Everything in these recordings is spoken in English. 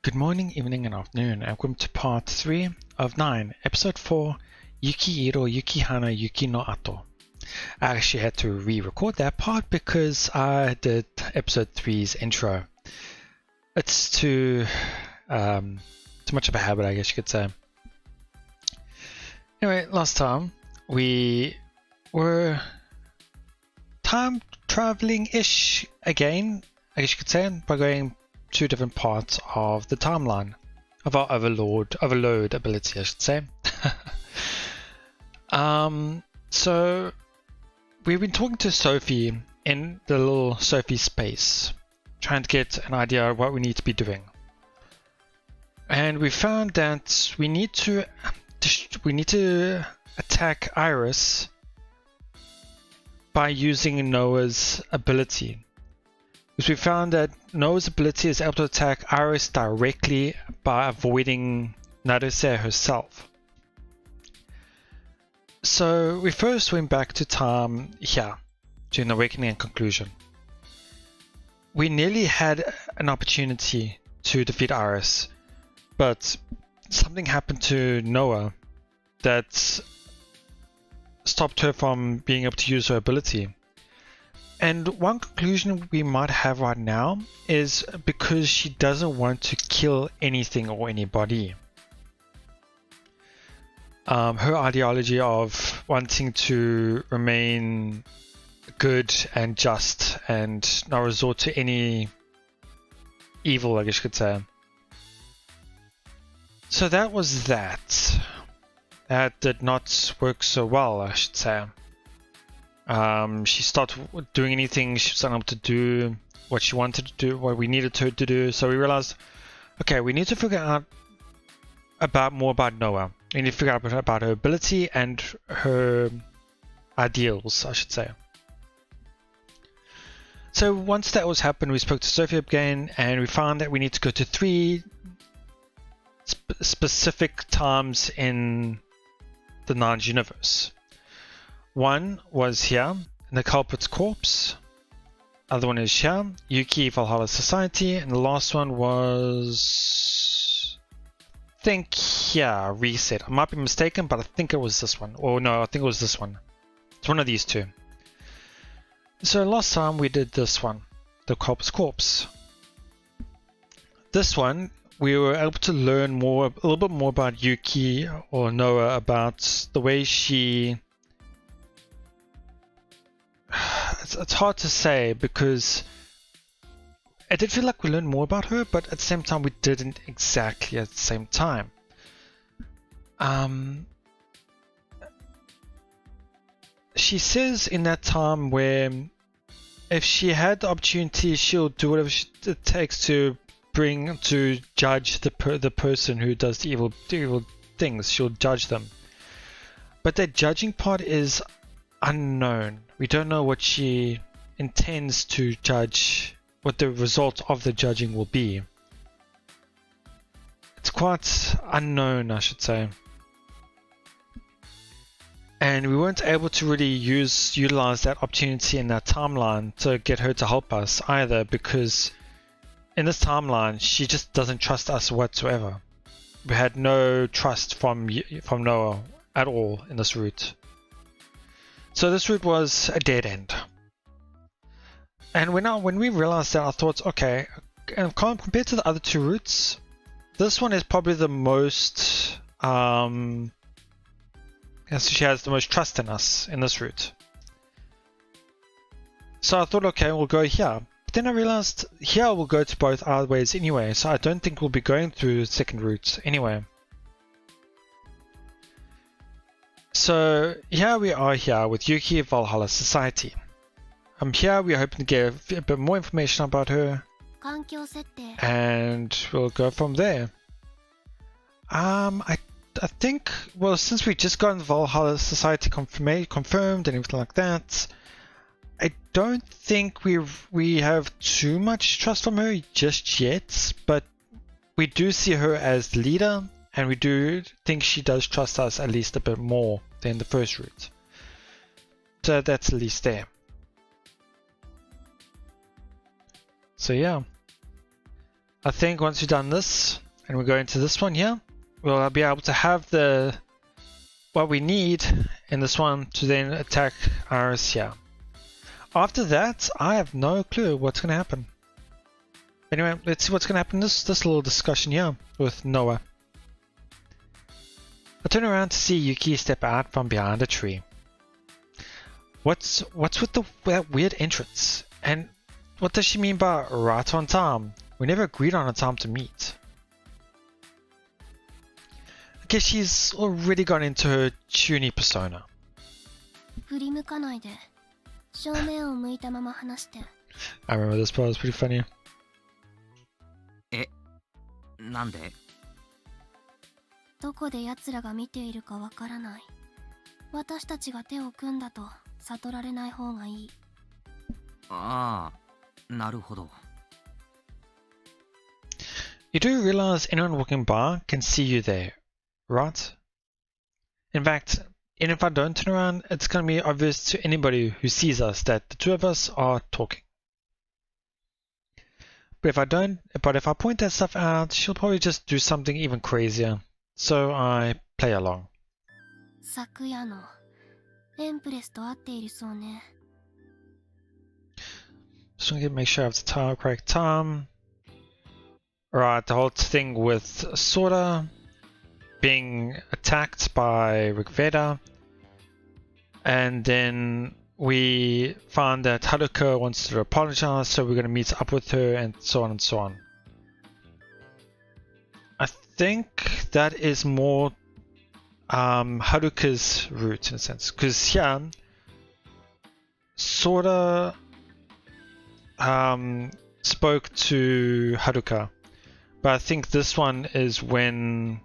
Good morning, evening, and afternoon, and welcome to part 3 of 9, episode 4, Yuki Iro Yuki Hana Yuki no Ato. I actually had to re-record that part because I did episode 3's intro. It's too much of a habit, I guess you could say. Anyway, last time we were time traveling-ish again, I guess you could say, by going two different parts of the timeline of our overload ability, I should say. So we've been talking to Sophie in the little Sophie space, trying to get an idea of what we need to be doing. And we found that we need to attack Iris by using Noah's ability. Because we found that Noah's ability is able to attack Iris directly by avoiding Naruse herself. So we first went back to time here, during the Awakening and Conclusion. We nearly had an opportunity to defeat Iris, but something happened to Noah that stopped her from being able to use her ability. And one conclusion we might have right now is because she doesn't want to kill anything or anybody. Her ideology of wanting to remain good and just and not resort to any evil, I guess you could say. So that was that. That did not work so well, I should say. She stopped doing anything. She was unable to do what she wanted to do, what we needed her to do. So we realized, okay, we need to figure out more about Noah. We need to figure out about her ability and her ideals, I should say. So once that was happened, we spoke to Sophie again, and we found that we need to go to 3 specific times in the Nines universe. One was here, in the Culprit's Corpse. Other one is here, Yuki Valhalla Society. And the last one was, I think here, Reset. I might be mistaken, but I think it was this one. Or no, I think it was this one. It's one of these two. So last time we did this one, the Culprit's Corpse. This one, we were able to learn a little bit more about Yuki or Noah, about the way she... It's hard to say because it did feel like we learned more about her, but at the same time we didn't exactly at the same time. She says in that time where if she had the opportunity, she'll do whatever it takes to judge the person who does the evil things. She'll judge them, but that judging part is unknown. We don't know what she intends to judge, what the result of the judging will be. It's quite unknown, I should say. And we weren't able to really utilize that opportunity in that timeline to get her to help us either, because in this timeline she just doesn't trust us whatsoever. We had no trust from Noah at all in this route. So this route was a dead end. And when we realized that, I thought, okay, compared to the other two routes, this one is probably the most, she has the most trust in us in this route. So I thought, okay, we'll go here. But then I realized here we'll go to both our ways anyway, so I don't think we'll be going through the second route anyway. So here we are here with Yuki Valhalla Society. Here we are hoping to get a bit more information about her, and we'll go from there. I think, well, since we just got the Valhalla Society confirmed and everything like that, I don't think we have too much trust from her just yet, but we do see her as the leader, and we do think she does trust us at least a bit more than the first route. So that's at least there. So yeah. I think once we've done this, and we go into this one here, we'll be able to have what we need in this one to then attack Iris here. After that, I have no clue what's going to happen. Anyway, let's see what's going to happen in this little discussion here with Noah. I turn around to see Yuki step out from behind a tree. What's with that weird entrance? And what does she mean by right on time? We never agreed on a time to meet. I guess she's already gone into her Chuni persona. 振り向かないで。正面を向いたまま話して。I remember this part was pretty funny. なんで？どこで奴らが見ているかわからない。私たちが手を組んだと悟られない方がいい。ああ、なるほど。You do realize anyone walking by can see you there, right? In fact, and if I don't turn around, it's going to be obvious to anybody who sees us that the two of us are talking. But if I point that stuff out, she'll probably just do something even crazier. So I play along. 昨夜のエンプレスと会っているそうね。Just want to make sure I have the correct time. Right, the whole thing with Sora being attacked by Rigveda. And then we found that Haruka wants to apologize, so we're going to meet up with her and so on and so on. I think that is more Haruka's route in a sense, because here Sora spoke to Haruka, but I think this one is when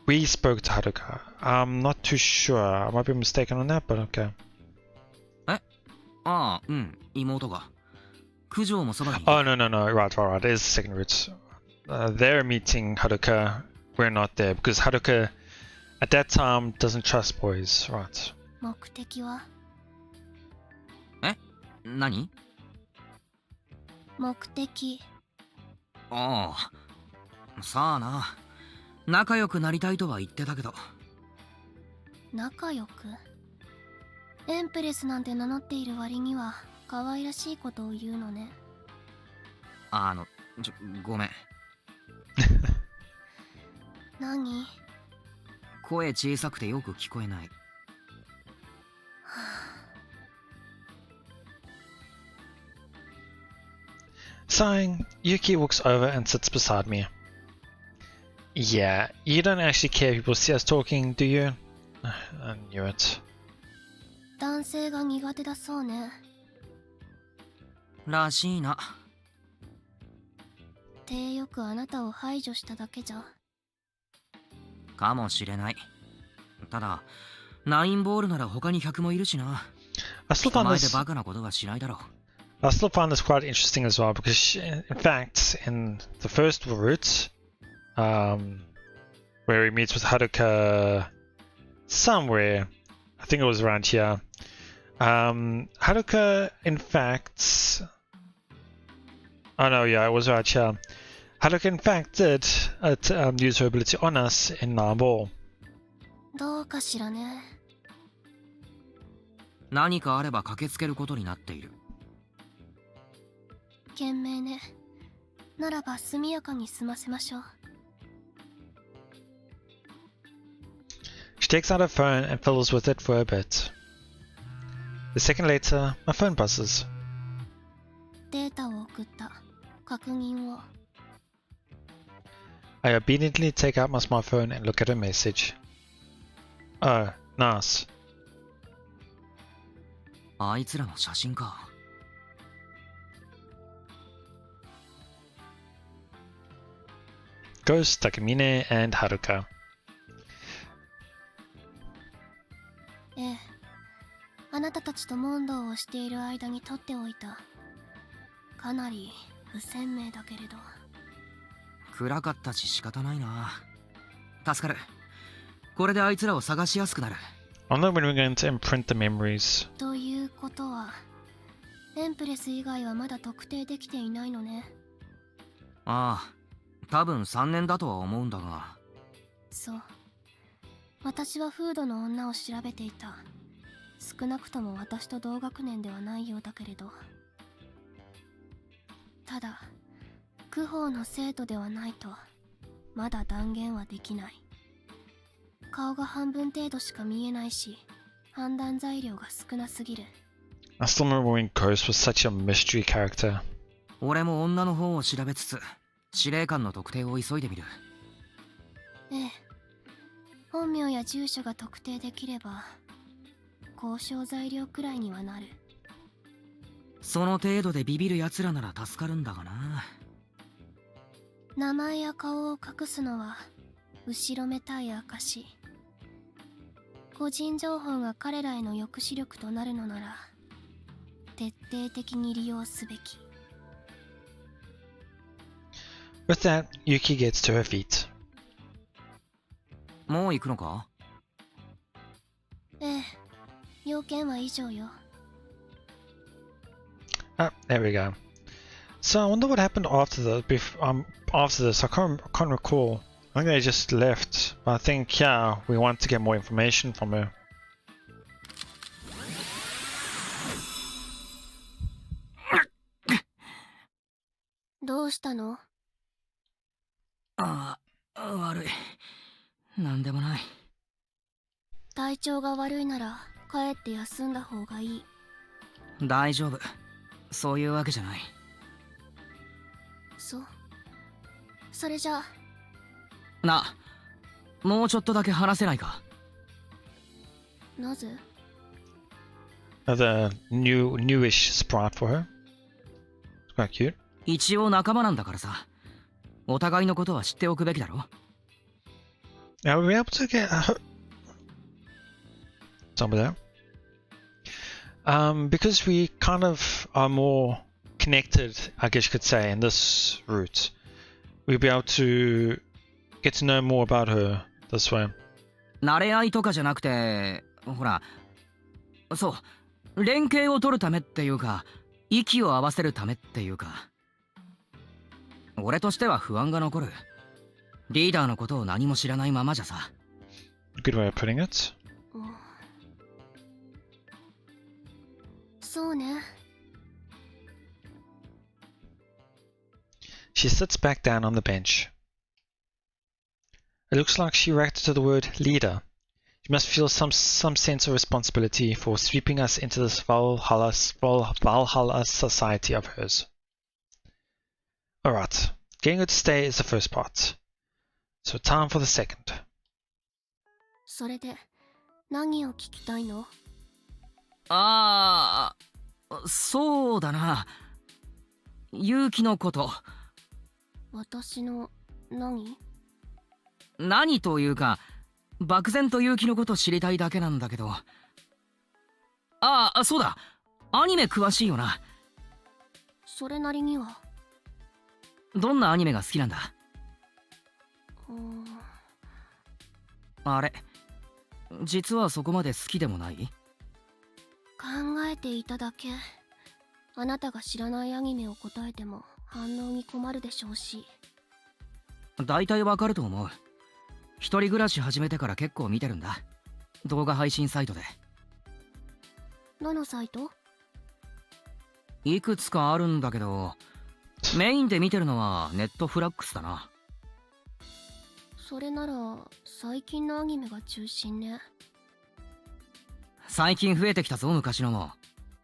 we spoke to Haruka. I'm not too sure. I might be mistaken on that, but okay. ああ、うん、妹が。九条もそばに。Oh, no. Right. It is the second route. They're meeting Haruka. We're not there because Haruka at that time doesn't trust boys. Right. 目的は？何？目的。ああ、さあな。仲良くなりたいとは言ってたけど。仲良く？エンプレスなんて名乗っている割には可愛らしいことを言うのね。ごめん。何？声小さくてよく聞こえない。Sighing, Yuki walks over and sits beside me. Yeah, you don't actually care if people see us talking, do you? I knew it. 男性が苦手だそうね。らしいな。手よくあなたを排除しただけじゃ。かもしれない。ただ、ナインボールなら他に100もいるしな。人前でバカなことはしないだろう。I still find this quite interesting as well because, in fact, in the first route, where he meets with Haruka somewhere, I think it was around here, Haruka, in fact, oh no, yeah, it was right here. Haruka, in fact, did use her ability on us in Narbol. どうかしらね。何かあれば駆けつけることになっている。賢明ね。ならば速やかに済ませましょう。She takes out her phone and fiddles with it for a bit. A second later, my phone buzzes. データを送った。確認を。I obediently take out my smartphone and look at her message. Oh, nice. あいつらの写真か。Ghost, Takamine, and Haruka. ええ。あなたたちと問答をしている間に撮っておいた。かなり不鮮明だけれど。暗かったし仕方ないな。助かる。これであいつらを探しやすくなる。I know when we're going to imprint the memories. ということは、エンプレス以外はまだ特定できていないのね。ああ、多分3年だとは思うんだが。そう。私はフードの女を調べていた。少なくとも私と同学年ではないようだけれど。ただ、クホーの生徒ではないとまだ断言はできない。顔が半分程度しか見えないし、判断材料が少なすぎる。I still remember when Ghost was such a mystery character. 俺も女の方を調べつつ、司令官の特定を急いでみる。ええ。本名や住所が特定できれば、交渉材料くらいにはなる。その程度でビビる奴らなら助かるんだがな。名前や顔を隠すのは後ろめたい証。個人情報が彼らへの抑止力となるのなら徹底的に利用すべき。 With that, Yuki gets to her feet. もう行くのか？ええ、要件は以上よ。Ah, there we go. So I wonder what happened after after this. I can't recall. I think they just left. But I think, yeah, we want to get more information from her. どうしたの？ああ、悪い。なんでもない。体調が悪いなら帰って休んだ方がいい。大丈夫。そういうわけじゃない。そう。それじゃあ。な、もうちょっとだけ話せないか？なぜ？ Another newish sprite for her. It's quite cute. 一応仲間なんだからさ。お互いのことは知っておくべきだろ。Now we'll be able to get some of that. Because we kind of are more connected, I guess you could say, in this route. We'll be able to get to know more about her this way. 慣れ合いとかじゃなくて、ほら、そう、連携を取るためっていうか、息を合わせるためっていうか。俺としては不安が残る。リーダーのことを何も知らないままじゃさ。Good way of putting it. そうね。She sits back down on the bench. It looks like she reacted to the word leader. She must feel some sense of responsibility for sweeping us into this Valhalla society of hers. Alright, getting her to stay is the first part. So time for the second. それで何を聞きたいの？ああ、そうだな。勇気のこと。私の何？何というか、漠然と勇気のこと知りたいだけなんだけど。ああ、そうだ。アニメ詳しいよな。それなりには。どんなアニメが好きなんだ？あれ、実はそこまで好きでもない？考えていただけ。あなたが知らないアニメを答えても反応に困るでしょうし。大体わかると思う。一人暮らし始めてから結構見てるんだ。動画配信サイトで。どのサイト？いくつかあるんだけど、メインで見てるのはネットフラックスだな。それなら最近のアニメが中心ね。最近増えてきたぞ、昔のも。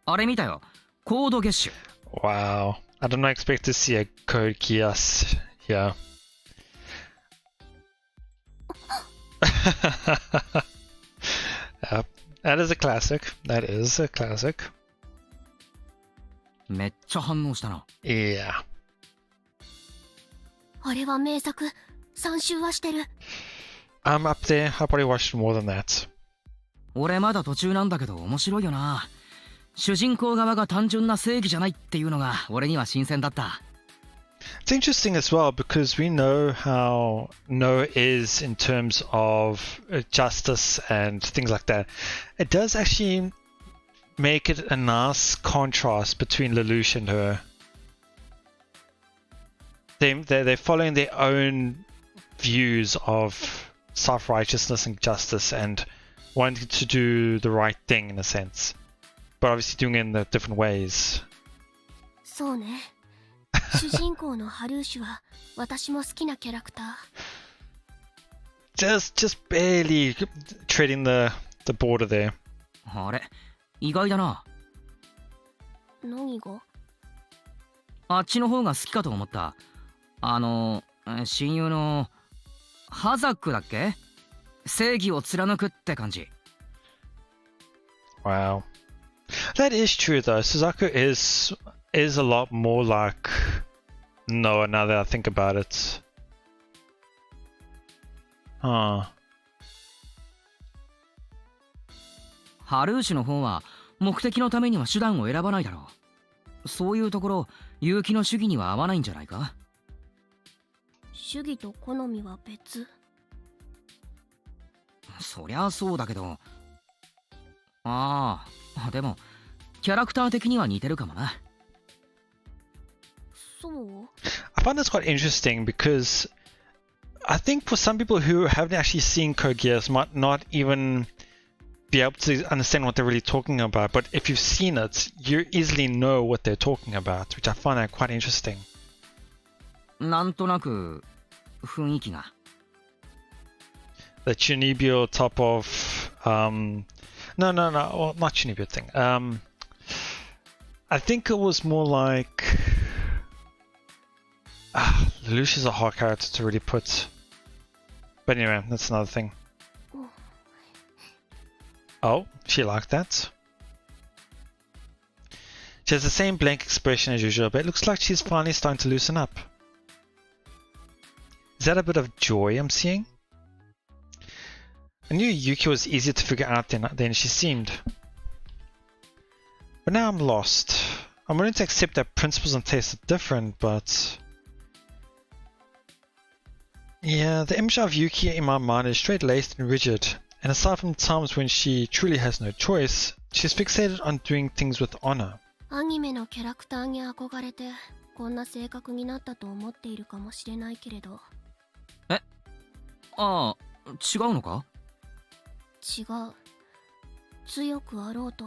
あれ見たよ。コードゲッシュ。Wow. I didn't expect to see a Code Geass here. Yep. That is a classic. That is a classic. めっちゃ反応したな。Yeah. あれは名作。3周はしてる。I'm up there. I probably watched more than that. 俺まだ途中なんだけど面白いよな。主人公側が単純な正義じゃないっていうのが俺には新鮮だった。It's interesting as well because we know how No is in terms of justice and things like that. It does actually make it a nice contrast between Lelouch and her. they're following their own views of self-righteousness and justice and wanting to do the right thing in a sense, but obviously doing it in the different ways. そうね。主人公のハルーシュは私も好きなキャラクター。Just barely treading the border there. あれ、意外だな。何が？あっちの方が好きかと思った。親友のハザックだっけ？正義を貫くって感じ。Wow. That is true though. Suzaku is a lot more like Noah now that I think about it. Huh. ハルーシュの方は目的のためには手段を選ばないだろう。そういうところ、結城の主義には合わないんじゃないか？主義と好みは別。そりゃそうだけど。でもキャラクター的には似てるかもな。そう？ I find this quite interesting because I think for some people who haven't actually seen Code Geass might not even be able to understand what they're really talking about, but if you've seen it, you easily know what they're talking about, which I find that quite interesting. なんとなく雰囲気が。The Chunibyo top of no, well, not Chunibyo thing. I think it was more like Lelouch is a hard character to really put. But anyway, that's another thing. Oh, she liked that. She has the same blank expression as usual, but it looks like she's finally starting to loosen up. Is that a bit of joy I'm seeing? I knew Yuki was easier to figure out than she seemed. But now I'm lost. I'm willing to accept that principles and tastes are different, but... yeah, the image of Yuki in my mind is straight-laced and rigid. And aside from times when she truly has no choice, she's fixated on doing things with honor. アニメのキャラクターに憧れてこんな性格になったと思っているかもしれないけれど。え？ああ、違うのか？違う。強くあろうと、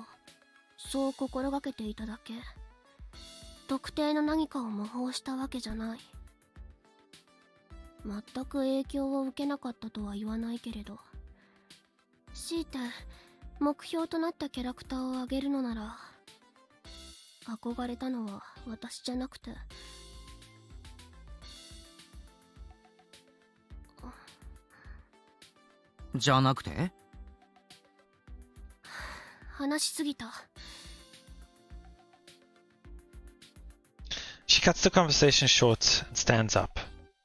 そう心がけていただけ。特定の何かを模倣したわけじゃない。全く影響を受けなかったとは言わないけれど。強いて目標となったキャラクターを挙げるのなら、憧れたのは私じゃなくて、じゃなくて？話しすぎた。She cuts the conversation short and stands up.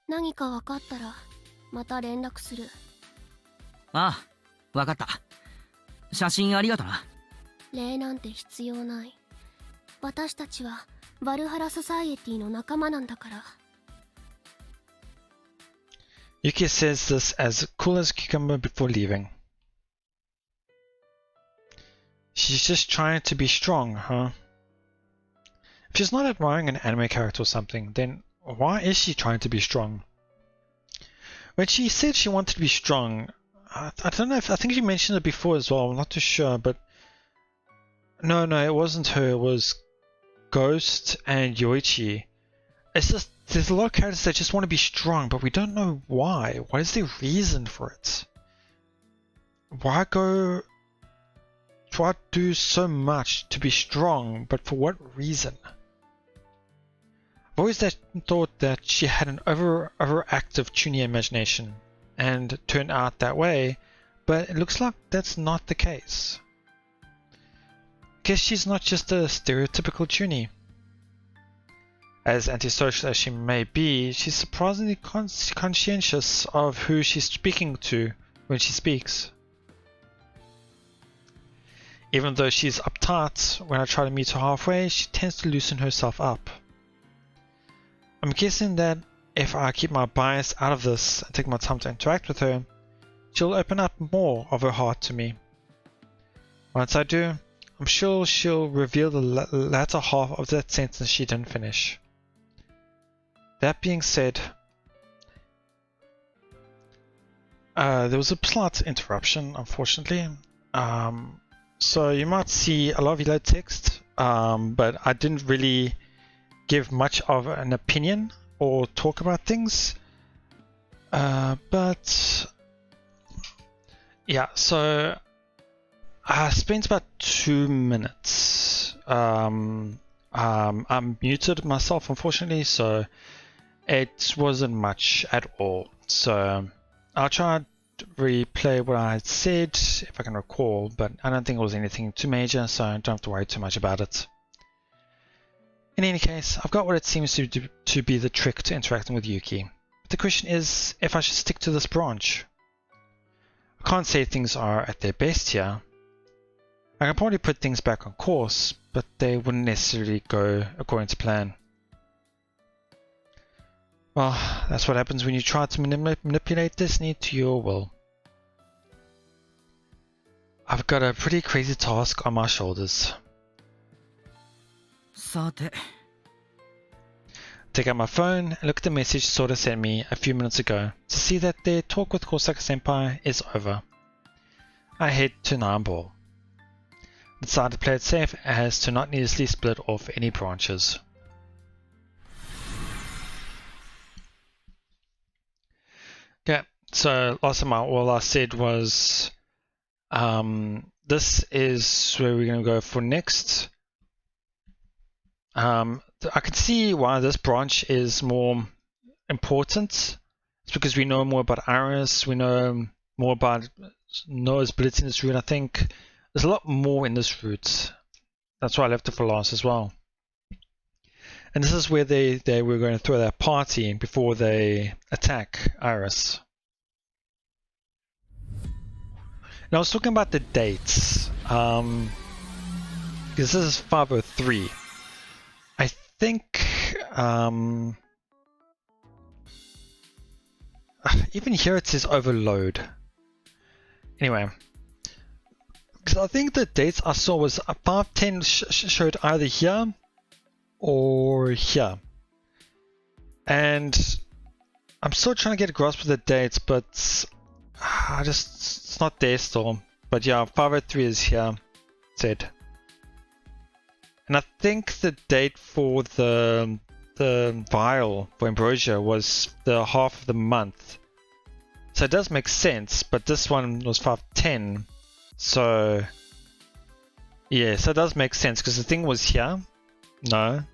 何か分かったらまた連絡する。ああ、わかった。写真ありがとな。礼なんて必要ない。私たちはバルハラソサイエティの仲間なんだから。Yuki says this as cool as a cucumber before leaving. She's just trying to be strong, huh? If she's not admiring an anime character or something, then why is she trying to be strong? When she said she wanted to be strong, I don't know if I think she mentioned it before as well. I'm not too sure, but no, it wasn't her. It was Ghost and Yoichi. It's just there's a lot of characters that just want to be strong, but we don't know why. What is the reason for it? Why do so much to be strong, but for what reason? I've always thought that she had an overactive Chunia imagination, and turned out that way, but it looks like that's not the case. Guess she's not just a stereotypical Chunie. As antisocial as she may be, she's surprisingly conscientious of who she's speaking to when she speaks. Even though she's uptight, when I try to meet her halfway, she tends to loosen herself up. I'm guessing that if I keep my bias out of this and take my time to interact with her, she'll open up more of her heart to me. Once I do, I'm sure she'll reveal the latter half of that sentence she didn't finish. that being said, there was a slight interruption, unfortunately. So you might see a lot of yellow text, but I didn't really give much of an opinion or talk about things. But yeah, so I spent about 2 minutes. I'm muted myself, unfortunately, so it wasn't much at all. So I'll try to replay what I said if I can recall, but I don't think it was anything too major, so I don't have to worry too much about it. In any case, I've got what it seems to be the trick to interacting with Yuki. But the question is if I should stick to this branch. I can't say things are at their best here. I can probably put things back on course, but they wouldn't necessarily go according to plan. Well, that's what happens when you try to manipulate destiny to your will. I've got a pretty crazy task on my shoulders. さて Take out my phone and look at the message Sora sent me a few minutes ago to see that their talk with Kosaka-senpai is over. I head to Nine-Ball. Decide to play it safe as to not needlessly split off any branches. Okay, so last time all I said was this is where we're going to go for next. I can see why this branch is more important. It's because we know more about Iris, we know more about Noah's ability in this route. I think there's a lot more in this route. That's why I left it for last as well. And this is where they were going to throw that party before they attack Iris. Now I was talking about the dates. Because this is 503. I think even here it says overload. Anyway, because I think the dates I saw was 510 showed either here or here, and I'm still trying to get a grasp of the dates, but it's not there still. But yeah, 503 is here, said. And I think the date for the vial for Ambrosia was the half of the month. So it does make sense, but this one was 510. So yeah, so it does make sense because the thing was here. No.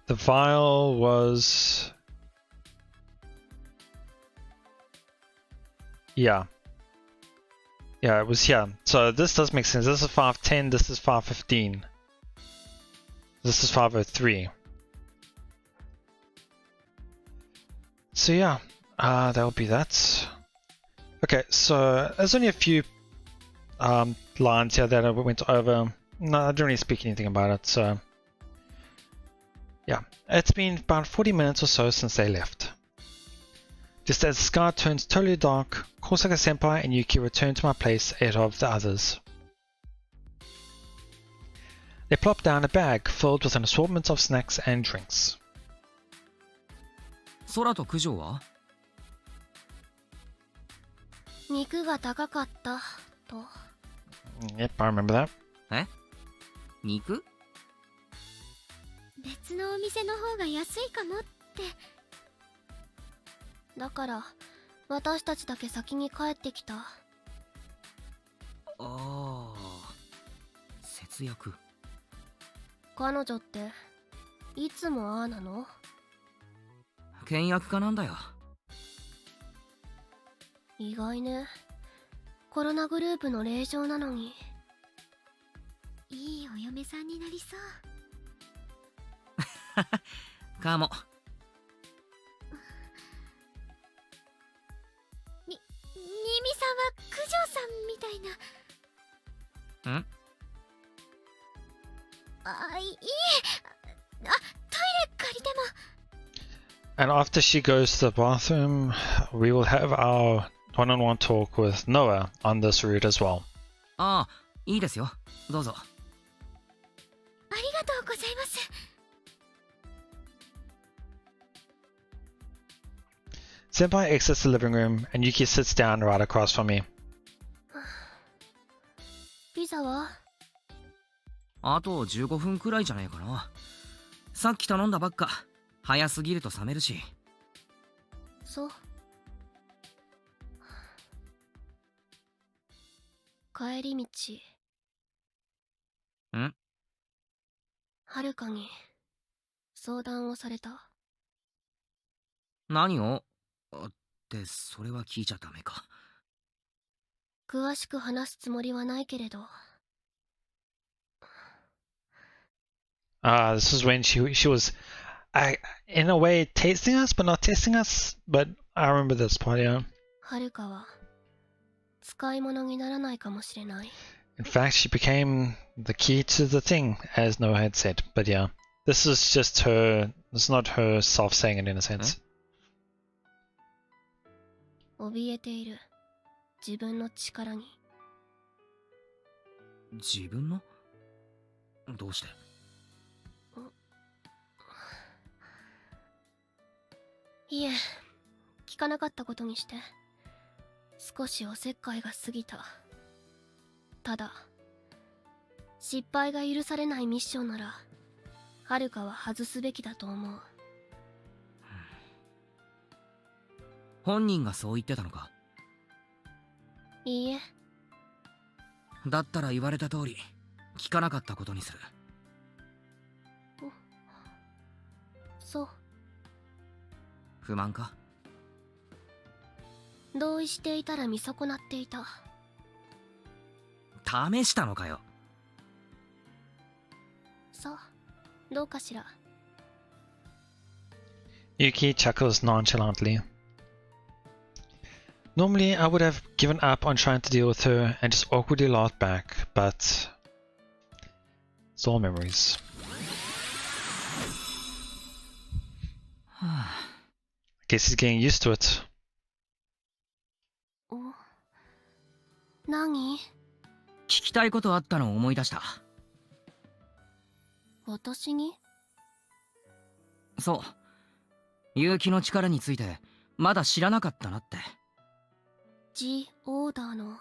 The vial was... Yeah. Yeah, it was here. So this does make sense. This is 510, this is 515. This is 503. So yeah, that'll be that. Okay, so there's only a few lines here that I went over. No, I didn't really speak anything about it, so yeah. It's been about 40 minutes or so since they left. Just as the sky turns totally dark, Kosaka-senpai and Yuki return to my place ahead of the others. They plop down a bag filled with an assortment of snacks and drinks. 空と九条は肉が高かったと。Yep, I remember that. え肉別のお店の方が安いかもって。だから私たちだけ先に帰ってきた。ああ節約彼女っていつもああなの？倹約家なんだよ。意外ね。コロナグループの令嬢なのに。いいお嫁さんになりそう。かも。新見さんは九条さんみたいな。ん？いいえ。トイレ借りても。And after she goes to the bathroom, we will have our one-on-one talk with Noah on this route as well. ああ、いいですよ。どうぞ。ありがとうございます。Senpai exits the living room and Yuki sits down right across from me. ピザは？あと15分くらいじゃねえかな。さっき頼んだばっか。早すぎると冷めるし。そう。帰り道。ん？はるかに相談をされた。何を？ってそれは聞いちゃダメか。詳しく話すつもりはないけれど。This is when she was, in a way, tasting us, but not testing us. But I remember this part, yeah. はるかは使い物にならないかもしれない。In fact, she became the key to the thing, as Noah had said. But yeah, this is just her. It's not herself saying it in a sense. 怯えている。自分の力に。自分の？どうして？いえ、聞かなかったことにして。少しおせっかいが過ぎた。ただ、失敗が許されないミッションなら、はるかは外すべきだと思う。本人がそう言ってたのか？いいえ。だったら言われた通り、聞かなかったことにする。そう。不満か？同意していたら見損なっていた。試したのかよ。さあ、どうかしら。Yuki chuckles nonchalantly. Normally, I would have given up on trying to deal with her and just awkwardly laughed back, but it's all memories. I guess he's getting used to it. 何？聞きたいことあったのを思い出した。私に？そう。結城の力についてまだ知らなかったなって。G オーダーの。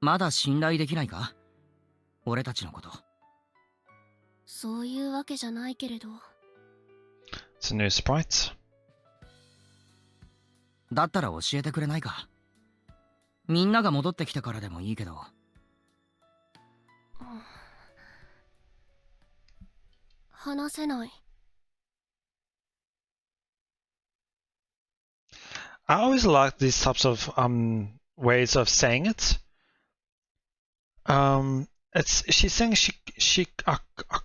まだ信頼できないか？俺たちのこと。そういうわけじゃないけれど。It's a new sprite. だったら教えてくれないか？みんなが戻ってきてからでもいいけど。話せない。I always like these types of ways of saying it. It's she's saying she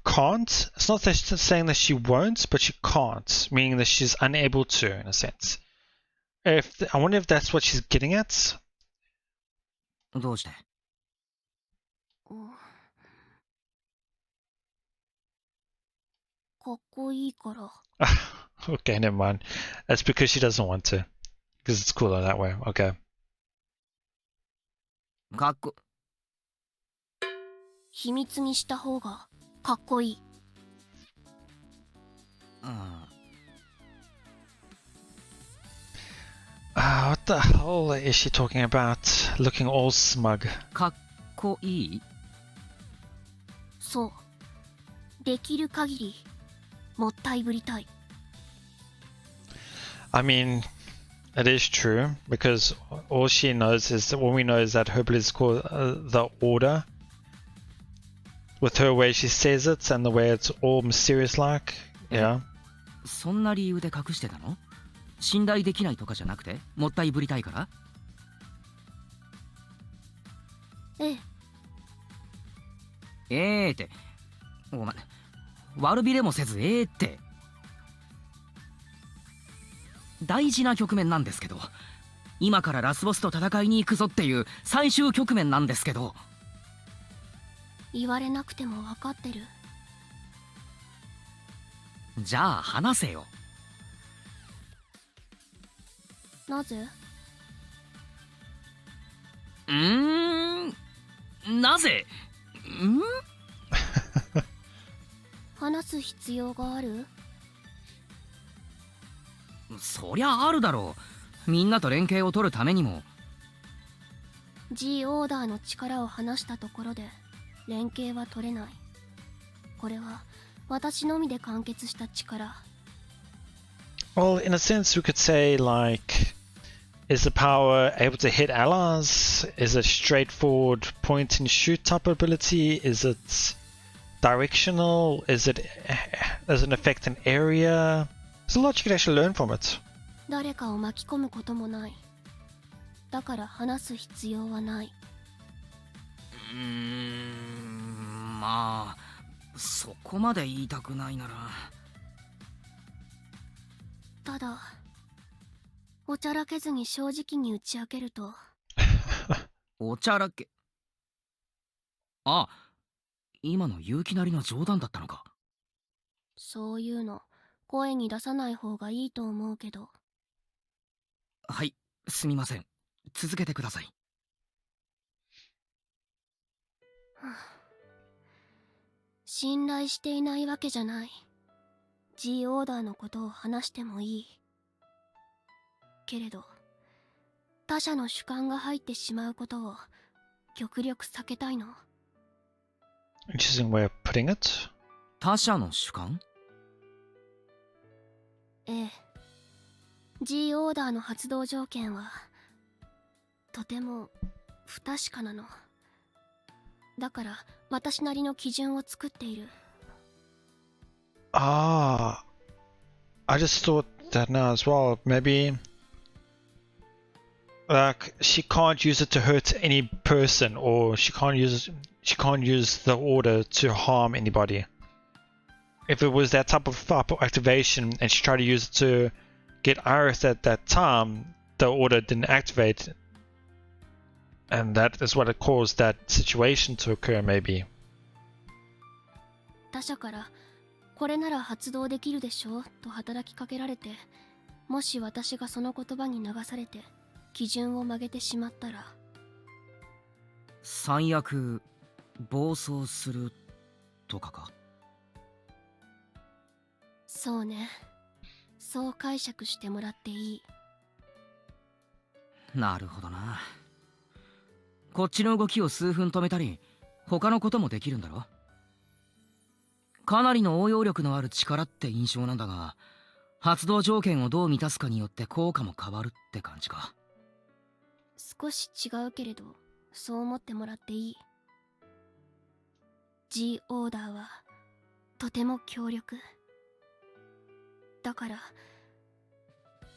can't. It's not that she's saying that she won't, but she can't, meaning that she's unable to, in a sense. I wonder if that's what she's getting at. どうして？かっこいいから。Okay, never mind. That's because she doesn't want to. Because it's cooler that way. Okay. かっこ。秘密にした方がかっこいい。What the hell is she talking about? Looking all smug. かっこいい？そう。できる限りもったいぶりたい。I mean, it is true because all she knows is that all we know is that her is called the Order. With her way she says it and the way it's all mysterious like, yeah. そんな理由で隠してたの？信頼できないとかじゃなくてもったいぶりたいから？ええ。ええってお前悪びれもせずええって大事な局面なんですけど、今からラスボスと戦いに行くぞっていう最終局面なんですけど。言われなくても分かってる。じゃあ話せよ。なぜ？なぜ？話す必要がある？そりゃあるだろう。みんなと連携を取るためにも。G オーダーの力を離したところで連携は取れない。これは私のみで完結した力。 Well, in a sense, we could say, like, is the power able to hit allies? Is it straightforward point and shoot type ability? Is it directional? Does it affect an area? There's a lot you could actually learn from it. 誰かを巻き込むこともない。だから話す必要はない。まあそこまで言いたくないなら。ただおちゃらけずに正直に打ち明けると。おちゃらけ。あ、今の勇気なりの冗談だったのか。そういうの声に出さない方がいいと思うけど。はい、すみません。続けてください。信頼していないわけじゃない。 G オーダーのことを話してもいいけれど、他者の主観が入ってしまうことを極力避けたいの。 Interesting way of putting it. 他者の主観？ええ。 G オーダーの発動条件はとても不確かなの。だから私なりの基準を作っている。Ah, I just thought that now as well. Maybe, like, she can't use it to hurt any person, or she can't use the order to harm anybody. If it was that type of activation and she tried to use it to get Iris at that time, the order didn't activate, and that is what it caused that situation to occur, maybe. 他者からこれなら発動できるでしょと働きかけられて、もし私がその言葉に流されて基準を曲げてしまったら。最悪暴走するとかか。そうね、そう解釈してもらっていい。なるほどな。こっちの動きを数分止めたり他のこともできるんだろ。かなりの応用力のある力って印象なんだが、発動条件をどう満たすかによって効果も変わるって感じか。少し違うけれど、そう思ってもらっていい。 G オーダーはとても強力だから、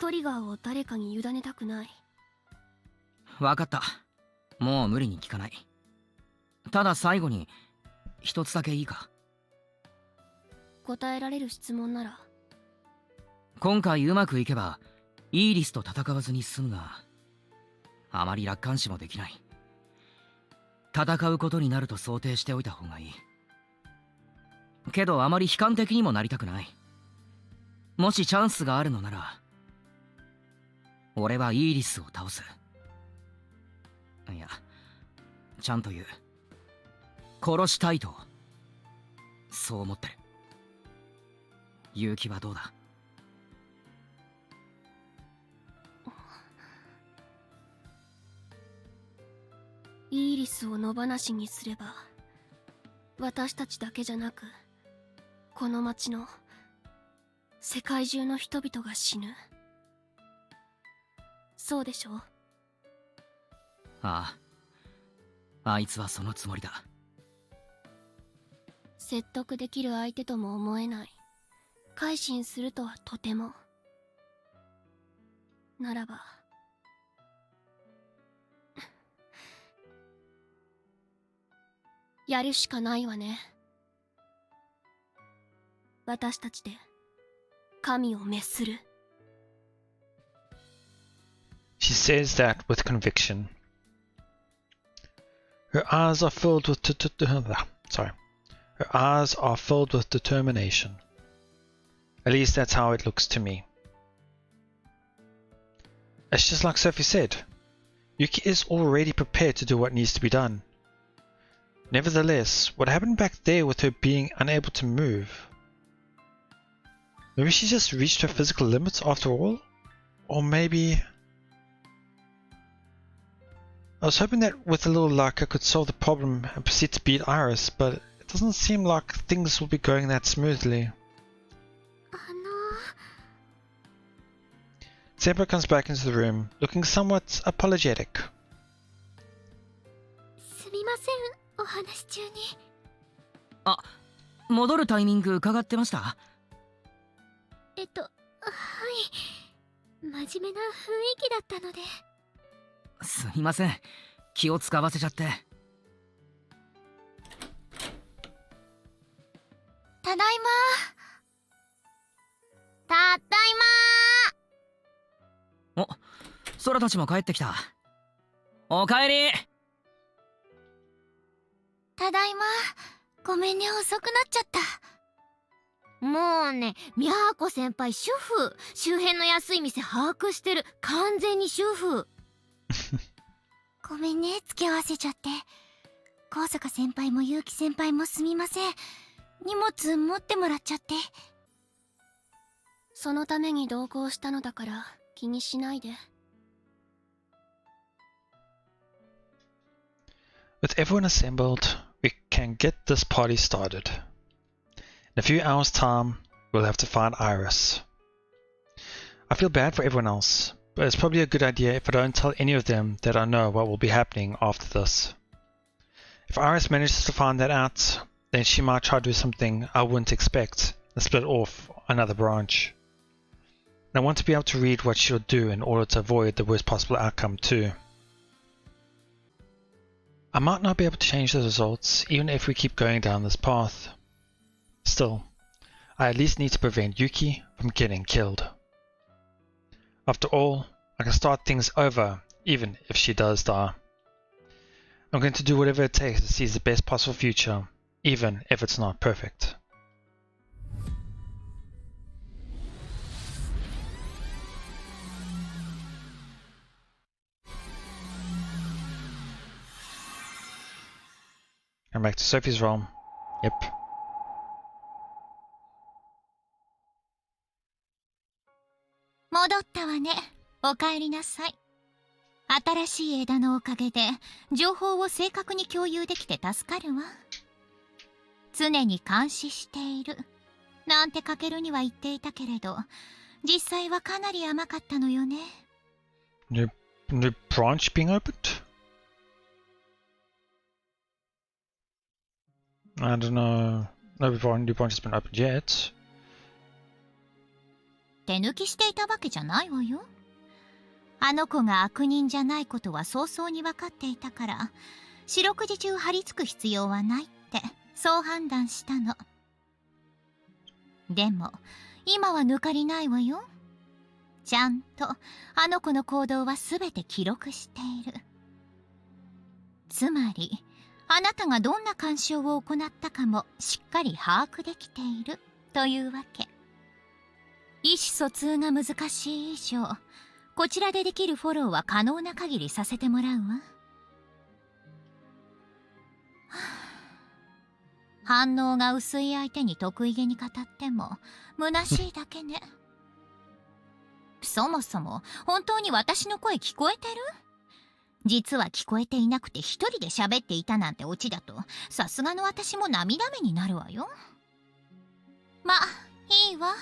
トリガーを誰かに委ねたくない。わかった。もう無理に聞かない。ただ最後に一つだけいいか。答えられる質問なら。今回うまくいけばイーリスと戦わずに済むが、あまり楽観視もできない。戦うことになると想定しておいた方がいい。けどあまり悲観的にもなりたくない。もしチャンスがあるのなら、俺はイーリスを倒す。いや、ちゃんと言う。殺したいと、そう思ってる。勇気はどうだ？イーリスを野放しにすれば、私たちだけじゃなく、この町の世界中の人々が死ぬ。そうでしょ？ああ、あいつはそのつもりだ。説得できる相手とも思えない。改心するとはとても。ならばやるしかないわね。私たちで神を滅する。 She says that with conviction. Her eyes are filled with Her eyes are filled with determination. At least that's how it looks to me. It's just like Sophie said. Yuki is already prepared to do what needs to be done. Nevertheless, what happened back there with her being unable to move? Maybe she just reached her physical limits after all? Or maybe... I was hoping that with a little luck I could solve the problem and proceed to beat Iris, but it doesn't seem like things will be going that smoothly. Senpai comes back into the room, looking somewhat apologetic. すみません、お話中に。あ、戻るタイミング伺ってました？はい。真面目な雰囲気だったので。すみません。気を使わせちゃって。ただいま。ただいま。お、ソラたちも帰ってきた。おかえり。ただいま。ごめんね、遅くなっちゃった。もうね、みゃーこ先輩主婦。周辺の安い店把握してる。完全に主婦。ごめんね、付け合わせちゃって。高坂先輩も結城先輩もすみません。荷物持ってもらっちゃって。そのために同行したのだから気にしないで。With everyone assembled, we can get this party started. In a few hours' time, we'll have to find Iris. I feel bad for everyone else, but it's probably a good idea if I don't tell any of them that I know what will be happening after this. If Iris manages to find that out, then she might try to do something I wouldn't expect and split off another branch. And I want to be able to read what she'll do in order to avoid the worst possible outcome too. I might not be able to change the results even if we keep going down this path. Still, I at least need to prevent Yuki from getting killed. After all, I can start things over even if she does die. I'm going to do whatever it takes to seize the best possible future, even if it's not perfect. I'm back to Sophie's realm. Yep. 戻ったわね。おかえりなさい。新しい枝のおかげで情報を正確に共有できて助かるわ。常に監視しているなんてカケルには言っていたけれど、実際はかなり甘かったのよね。New branch being opened? I don't know. No new branch has been opened yet. 手抜きしていたわけじゃないわよ。あの子が悪人じゃないことは早々に分かっていたから、四六時中張り付く必要はないってそう判断したの。でも今は抜かりないわよ。ちゃんとあの子の行動は全て記録している。つまりあなたがどんな干渉を行ったかもしっかり把握できているというわけ。意思疎通が難しい以上、こちらでできるフォローは可能な限りさせてもらうわ。反応が薄い相手に得意げに語っても虚しいだけね。そもそも本当に私の声聞こえてる？実は聞こえていなくて一人で喋っていたなんてオチだと、さすがの私も涙目になるわよ。ま、いいわ。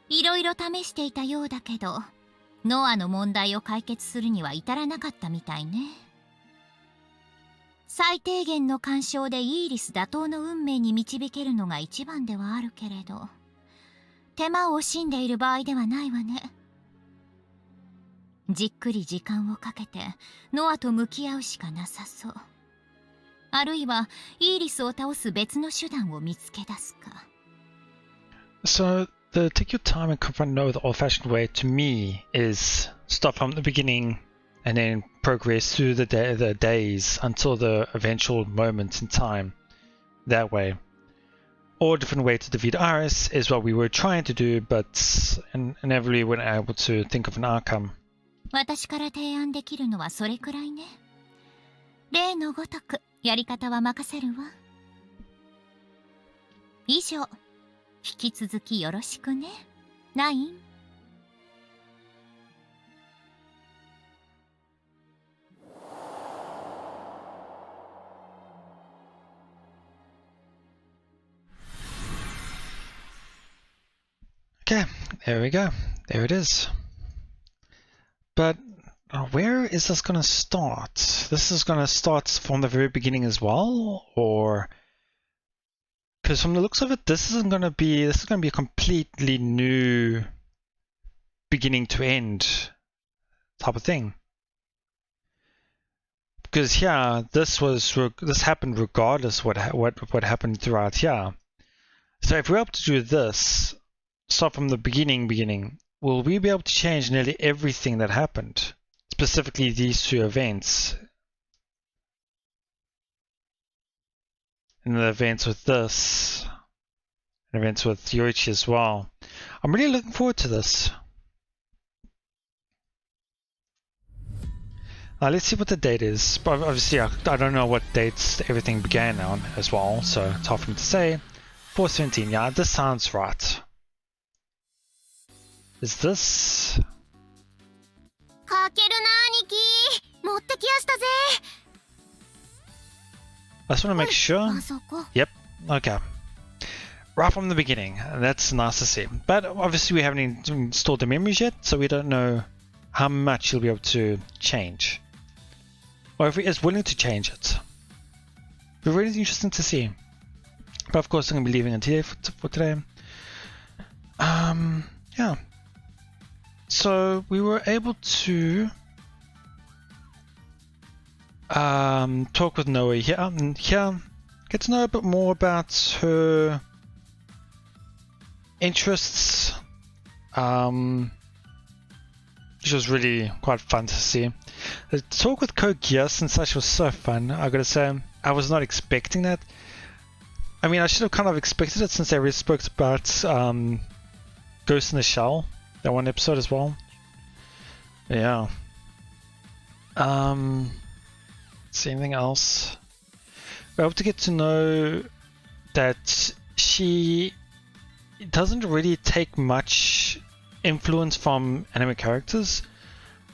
いろいろ試していたようだけど、ノアの問題を解決するには至らなかったみたいね。最低限の干渉でイーリス打倒の運命に導けるのが一番ではあるけれど、手間を惜しんでいる場合ではないわね。じっくり時間をかけてノアと向き合うしかなさそう。あるいはイーリスを倒す別の手段を見つけ出すか。So the take your time and confront Noah the old-fashioned way to me is start from the beginning and then progress through the days until the eventual moment in time. That way. Or a different way to defeat Iris is what we were trying to do, but inevitably weren't able to think of an outcome. 私から提案できるのはそれくらいね。例のごとくやり方は任せるわ。以上、引き続きよろしくね、ナイン。There we go. There it is. But where is this going to start? This is going to start from the very beginning as well, or because from the looks of it, this is going to be a completely new beginning to end type of thing. Because here, this happened regardless what happened throughout here. So if we're able to do this, start from the beginning, will we be able to change nearly everything that happened? Specifically these two events. And the events with this. And events with Yoichi as well. I'm really looking forward to this. Let's see what the date is. But obviously I don't know what dates everything began on as well, so it's hard for me to say. 417, yeah, this sounds right. Is this? I just want to make sure. Yep, okay. Right from the beginning, that's nice to see. But obviously we haven't installed the memories yet, so we don't know how much you'll be able to change. Or if he is willing to change it. It'll be really interesting to see. But of course I'm going to be leaving it here for today. Yeah. So we were able to talk with Noe here, and here get to know a bit more about her interests, which was really quite fun to see. The talk with Kogia and such was so fun, I gotta say. I was not expecting that. I mean, I should have kind of expected it since they already spoke about Ghost in the Shell, that one episode as well. Yeah. Let's see, anything else? We're able to get to know that she doesn't really take much influence from anime characters,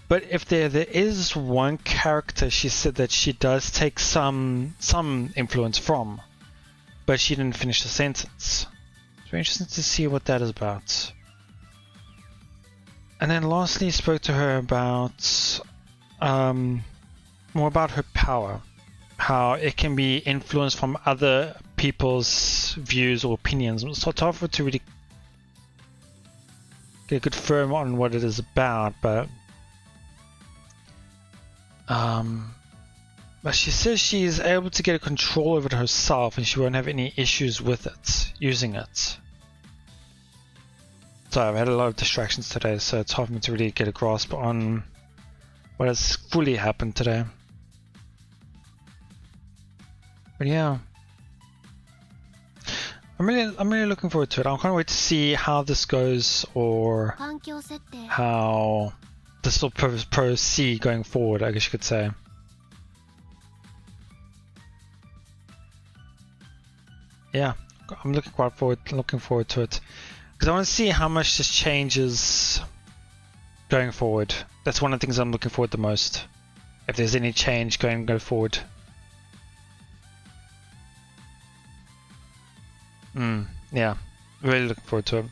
but if there is one character she said that she does take some influence from, but she didn't finish the sentence. It's very interesting to see what that is about. And then lastly spoke to her about more about her power, how it can be influenced from other people's views or opinions. It's so tough to really get a good firm on what it is about, but she says she is able to get a control over it herself and she won't have any issues with it, using it. So I've had a lot of distractions today, so it's hard for me to really get a grasp on what has fully happened today. But yeah, I'm really looking forward to it. I can't wait to see how this goes, or how this will proceed going forward, I guess you could say. Yeah, I'm looking forward to it, because I want to see how much this changes going forward. That's one of the things I'm looking forward the most. If there's any change go forward. Yeah, really looking forward to it.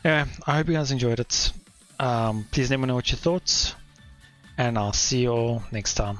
Anyway, I hope you guys enjoyed it. Please let me know what your thoughts, and I'll see you all next time.